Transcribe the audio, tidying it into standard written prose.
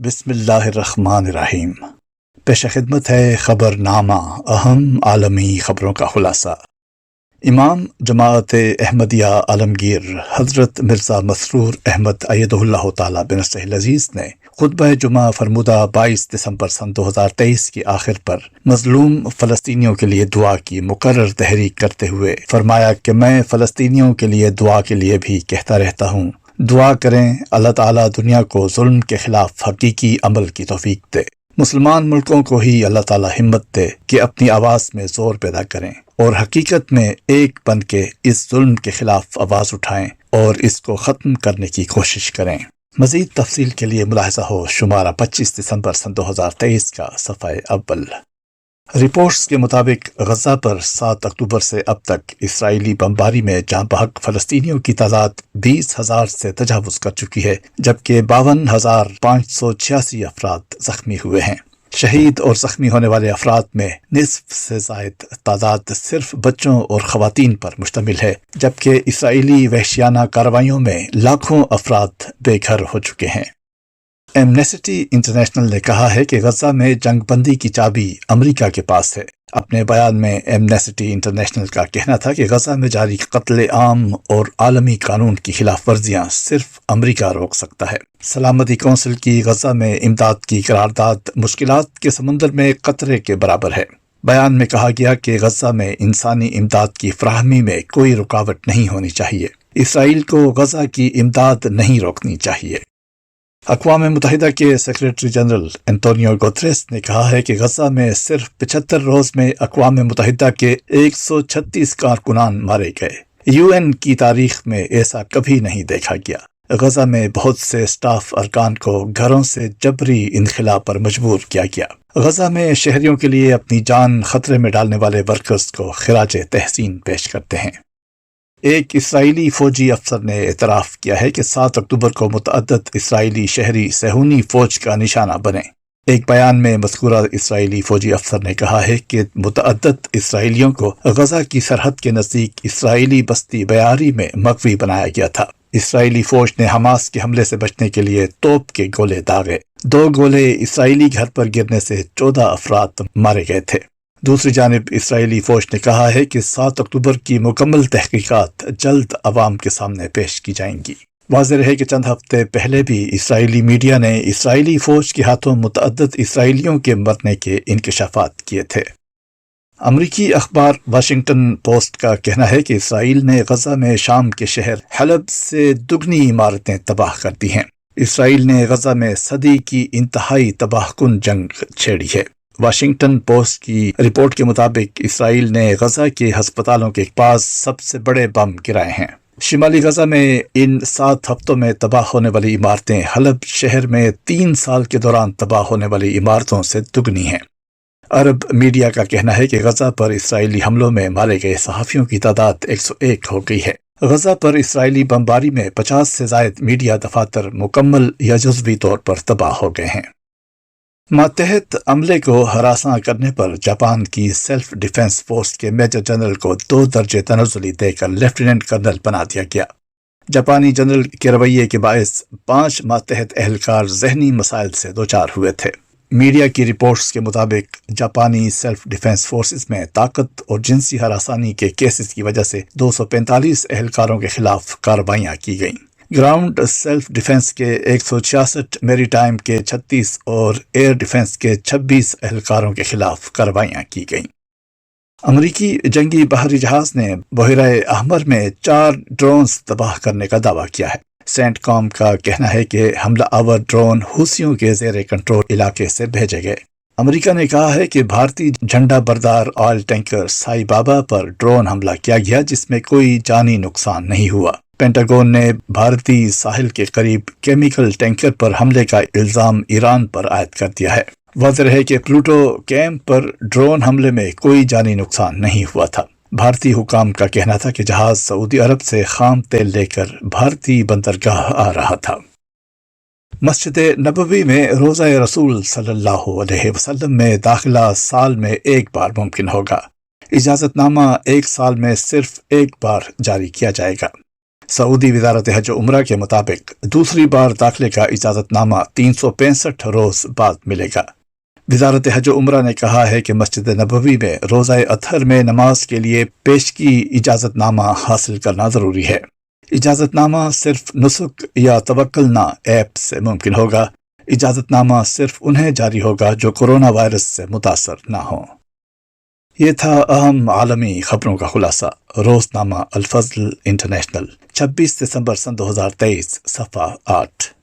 بسم اللہ الرحمن الرحیم۔ پیش خدمت ہے خبر نامہ، اہم عالمی خبروں کا خلاصہ۔ امام جماعت احمدیہ عالمگیر حضرت مرزا مسرور احمد ایدہ اللہ تعالیٰ بنصرہ العزیز نے خطبہ جمعہ فرمودہ 22 دسمبر سن 2023 کی آخر پر مظلوم فلسطینیوں کے لیے دعا کی مکرر تحریک کرتے ہوئے فرمایا کہ میں فلسطینیوں کے لیے دعا کے لیے بھی کہتا رہتا ہوں، دعا کریں اللہ تعالیٰ دنیا کو ظلم کے خلاف حقیقی عمل کی توفیق دے۔ مسلمان ملکوں کو ہی اللہ تعالیٰ ہمت دے کہ اپنی آواز میں زور پیدا کریں اور حقیقت میں ایک بن کے اس ظلم کے خلاف آواز اٹھائیں اور اس کو ختم کرنے کی کوشش کریں۔ مزید تفصیل کے لیے ملاحظہ ہو شمارہ 25 دسمبر سن 2023 کا صفحہ اول۔ رپورٹس کے مطابق غزہ پر 7 اکتوبر سے اب تک اسرائیلی بمباری میں جاں بحق فلسطینیوں کی تعداد 20,000 سے تجاوز کر چکی ہے، جبکہ 52,586 افراد زخمی ہوئے ہیں۔ شہید اور زخمی ہونے والے افراد میں نصف سے زائد تعداد صرف بچوں اور خواتین پر مشتمل ہے، جبکہ اسرائیلی وحشیانہ کارروائیوں میں لاکھوں افراد بے گھر ہو چکے ہیں۔ ایمنسٹی انٹرنیشنل نے کہا ہے کہ غزہ میں جنگ بندی کی چابی امریکہ کے پاس ہے۔ اپنے بیان میں ایمنسٹی انٹرنیشنل کا کہنا تھا کہ غزہ میں جاری قتل عام اور عالمی قانون کی خلاف ورزیاں صرف امریکہ روک سکتا ہے۔ سلامتی کونسل کی غزہ میں امداد کی قرارداد مشکلات کے سمندر میں قطرے کے برابر ہے۔ بیان میں کہا گیا کہ غزہ میں انسانی امداد کی فراہمی میں کوئی رکاوٹ نہیں ہونی چاہیے۔ اسرائیل کو غزہ کی امداد نہیں روکنی چاہیے۔ اقوام متحدہ کے سیکریٹری جنرل انتونیو گوتریس نے کہا ہے کہ غزہ میں صرف 75 روز میں اقوام متحدہ کے 136 کارکنان مارے گئے۔ UN کی تاریخ میں ایسا کبھی نہیں دیکھا گیا۔ غزہ میں بہت سے سٹاف ارکان کو گھروں سے جبری انخلاء پر مجبور کیا گیا۔ غزہ میں شہریوں کے لیے اپنی جان خطرے میں ڈالنے والے ورکرز کو خراج تحسین پیش کرتے ہیں۔ ایک اسرائیلی فوجی افسر نے اعتراف کیا ہے کہ 7 اکتوبر کو متعدد اسرائیلی شہری صہیونی فوج کا نشانہ بنے۔ ایک بیان میں مذکورہ اسرائیلی فوجی افسر نے کہا ہے کہ متعدد اسرائیلیوں کو غزہ کی سرحد کے نزدیک اسرائیلی بستی بیاری میں مغوی بنایا گیا تھا۔ اسرائیلی فوج نے حماس کے حملے سے بچنے کے لیے توپ کے گولے داغے۔ 2 گولے اسرائیلی گھر پر گرنے سے 14 افراد مارے گئے تھے۔ دوسری جانب اسرائیلی فوج نے کہا ہے کہ 7 اکتوبر کی مکمل تحقیقات جلد عوام کے سامنے پیش کی جائیں گی۔ واضح رہے کہ چند ہفتے پہلے بھی اسرائیلی میڈیا نے اسرائیلی فوج کے ہاتھوں متعدد اسرائیلیوں کے مرنے کے انکشافات کیے تھے۔ امریکی اخبار واشنگٹن پوسٹ کا کہنا ہے کہ اسرائیل نے غزہ میں شام کے شہر حلب سے دگنی عمارتیں تباہ کر دی ہیں۔ اسرائیل نے غزہ میں صدی کی انتہائی تباہ کن جنگ چھیڑی ہے۔ واشنگٹن پوسٹ کی رپورٹ کے مطابق اسرائیل نے غزہ کے ہسپتالوں کے پاس سب سے بڑے بم گرائے ہیں۔ شمالی غزہ میں ان 7 ہفتوں میں تباہ ہونے والی عمارتیں حلب شہر میں 3 سال کے دوران تباہ ہونے والی عمارتوں سے دگنی ہیں۔ عرب میڈیا کا کہنا ہے کہ غزہ پر اسرائیلی حملوں میں مارے گئے صحافیوں کی تعداد 101 ہو گئی ہے۔ غزہ پر اسرائیلی بمباری میں 50 سے زائد میڈیا دفاتر مکمل یا جزوی طور پر تباہ ہو گئے ہیں۔ ماتحت عملے کو ہراساں کرنے پر جاپان کی سیلف ڈیفنس فورس کے میجر جنرل کو 2 درجے تنزلی دے کر لیفٹیننٹ کرنل بنا دیا گیا۔ جاپانی جنرل کے رویے کے باعث 5 ماتحت اہلکار ذہنی مسائل سے دوچار ہوئے تھے۔ میڈیا کی رپورٹس کے مطابق جاپانی سیلف ڈیفنس فورسز میں طاقت اور جنسی ہراسانی کے کیسز کی وجہ سے 245 اہلکاروں کے خلاف کارروائیاں کی گئیں۔ گراؤنڈ سیلف ڈیفنس کے 166، میری ٹائم کے 36 اور ایئر ڈیفنس کے 26 اہلکاروں کے خلاف کارروائیاں کی گئیں۔ امریکی جنگی بحری جہاز نے بحیرہ احمر میں 4 ڈرونز تباہ کرنے کا دعویٰ کیا ہے۔ سینٹ کام کا کہنا ہے کہ حملہ آور ڈرون حوثیوں کے زیر کنٹرول علاقے سے بھیجے گئے۔ امریکہ نے کہا ہے کہ بھارتی جھنڈا بردار آئل ٹینکر سائی بابا پر ڈرون حملہ کیا گیا جس میں کوئی جانی نقصان نہیں ہوا۔ پینٹاگون نے بھارتی ساحل کے قریب کیمیکل ٹینکر پر حملے کا الزام ایران پر عائد کر دیا ہے۔ واضح ہے کہ پلوٹو کیمپ پر ڈرون حملے میں کوئی جانی نقصان نہیں ہوا تھا۔ بھارتی حکام کا کہنا تھا کہ جہاز سعودی عرب سے خام تیل لے کر بھارتی بندرگاہ آ رہا تھا۔ مسجد نبوی میں روضہ رسول صلی اللہ علیہ وسلم میں داخلہ سال میں 1 بار ممکن ہوگا۔ اجازت نامہ 1 سال میں صرف 1 بار جاری کیا جائے گا۔ سعودی وزارت حج و عمرہ کے مطابق دوسری بار داخلے کا اجازت نامہ 365 روز بعد ملے گا۔ وزارت حج و عمرہ نے کہا ہے کہ مسجد نبوی میں روزہ اطہر میں نماز کے لیے پیشگی اجازت نامہ حاصل کرنا ضروری ہے۔ اجازت نامہ صرف نسک یا توکلنا ایپ سے ممکن ہوگا۔ اجازت نامہ صرف انہیں جاری ہوگا جو کورونا وائرس سے متاثر نہ ہوں۔ یہ تھا اہم عالمی خبروں کا خلاصہ۔ روزنامہ الفضل انٹرنیشنل 26 دسمبر سن 2023 صفحہ 8۔